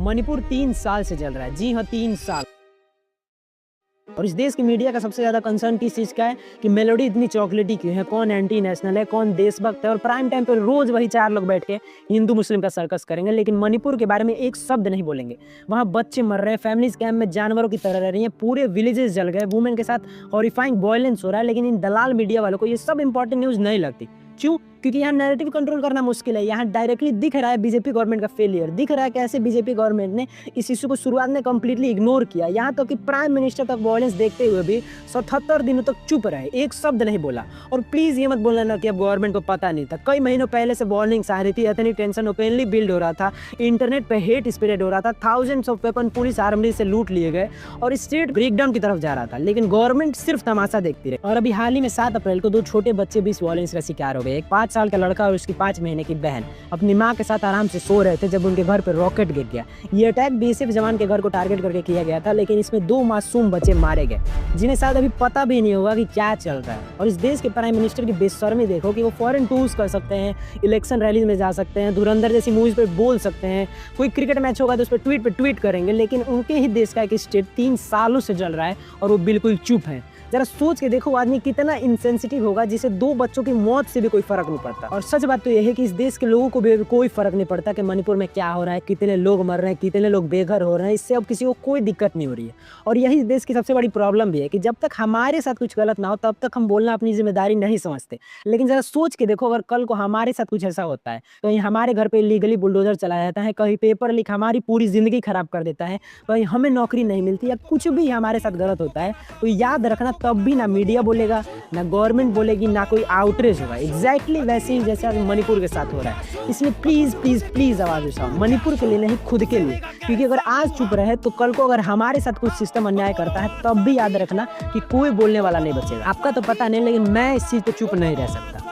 मणिपुर 3 साल से जल रहा है। जी हाँ, 3 साल। और इस देश की मीडिया का सबसे ज्यादा कंसर्न किस चीज का है कि मेलोडी इतनी चॉकलेटी क्यों है, कौन एंटी नेशनल है, कौन देशभक्त है, और प्राइम टाइम पर रोज वही 4 लोग बैठ के हिंदू मुस्लिम का सर्कस करेंगे, लेकिन मणिपुर के बारे में एक शब्द नहीं बोलेंगे। वहाँ बच्चे मर रहे हैं, फैमिलीज कैंप में जानवरों की तरह रह रही हैं, पूरे विलेजेस जल गए, वुमेन के साथ हॉरिफाइंग वायलेंस हो रहा है, लेकिन इन दलाल मीडिया वालों को ये सब इंपॉर्टेंट न्यूज नहीं लगती। क्यों? क्योंकि यहाँ नैरेटिव कंट्रोल करना मुश्किल है। यहाँ डायरेक्टली दिख रहा है बीजेपी गवर्नमेंट का फेलियर, दिख रहा है कैसे बीजेपी गवर्नमेंट ने इस इशू को शुरुआत में कंप्लीटली इग्नोर किया। यहाँ तक कि प्राइम मिनिस्टर तक वायलेंस देखते हुए भी 77 दिनों तक चुप रहे, एक शब्द नहीं बोला। और प्लीज ये मत बोलना ना कि अब गवर्नमेंट को पता नहीं था। कई महीनों पहले से वार्निंग्स आ रही थी, इतनी टेंशन ओपनली बिल्ड हो रहा था, इंटरनेट पे हेट स्प्रेड हो रहा था, thousands of weapon police army से लूट लिए गए और स्टेट ब्रेकडाउन की तरफ जा रहा था, लेकिन गवर्नमेंट सिर्फ तमाशा देखती रही। और अभी हाल ही में 7 अप्रैल को 2 छोटे बच्चे भी इस वायलेंस का शिकार हो गए। एक 5 साल का लड़का और उसकी 5 महीने की बहन अपनी मां के साथ आराम से सो रहे थे जब उनके घर पर रॉकेट गिर गया। ये अटैक बीएसएफ जवान के घर को टारगेट करके किया गया था, लेकिन इसमें 2 मासूम बच्चे मारे गए जिन्हें शायद अभी पता भी नहीं होगा कि क्या चल रहा है। और इस देश के प्राइम मिनिस्टर की बेशर्मी देखो कि वो फॉरेन टूर्स कर सकते हैं, इलेक्शन रैलीज में जा सकते हैं, धुरंधर जैसी मूवीज पे बोल सकते हैं, कोई क्रिकेट मैच होगा तो उस पर ट्वीट करेंगे, लेकिन उनके ही देश का एक स्टेट 3 सालों से जल रहा है और वो बिल्कुल चुप है। जरा सोच के देखो आदमी कितना इनसेंसिटिव होगा जिसे 2 बच्चों की मौत से भी कोई फर्क नहीं पड़ता। और सच बात तो यह है कि इस देश के लोगों को भी कोई फर्क नहीं पड़ता कि मणिपुर में क्या हो रहा है, कितने लोग मर रहे हैं, कितने लोग बेघर हो रहे हैं, इससे अब किसी को कोई दिक्कत नहीं हो रही है। और यही देश की सबसे बड़ी प्रॉब्लम भी है कि जब तक हमारे साथ कुछ गलत ना हो तब तक हम बोलना अपनी जिम्मेदारी नहीं समझते। लेकिन जरा सोच के देखो, अगर कल को हमारे साथ कुछ ऐसा होता है, कहीं हमारे घर पे इलीगली बुलडोजर चलाया जाता है, कहीं पेपर लीक हमारी पूरी जिंदगी खराब कर देता है, कहीं हमें नौकरी नहीं मिलती या कुछ भी हमारे साथ गलत होता है, तो याद रखना तब भी ना मीडिया बोलेगा, ना गवर्नमेंट बोलेगी, ना कोई आउटरीच होगा। एग्जैक्टली वैसे ही जैसे आज मणिपुर के साथ हो रहा है। इसलिए प्लीज प्लीज प्लीज आवाज उठाओ, मणिपुर के लिए नहीं, खुद के लिए। क्योंकि अगर आज चुप रहे तो कल को अगर हमारे साथ कुछ सिस्टम अन्याय करता है तब भी याद रखना कि कोई बोलने वाला नहीं बचेगा। आपका तो पता नहीं, लेकिन मैं इस चीज पे चुप नहीं रह सकता।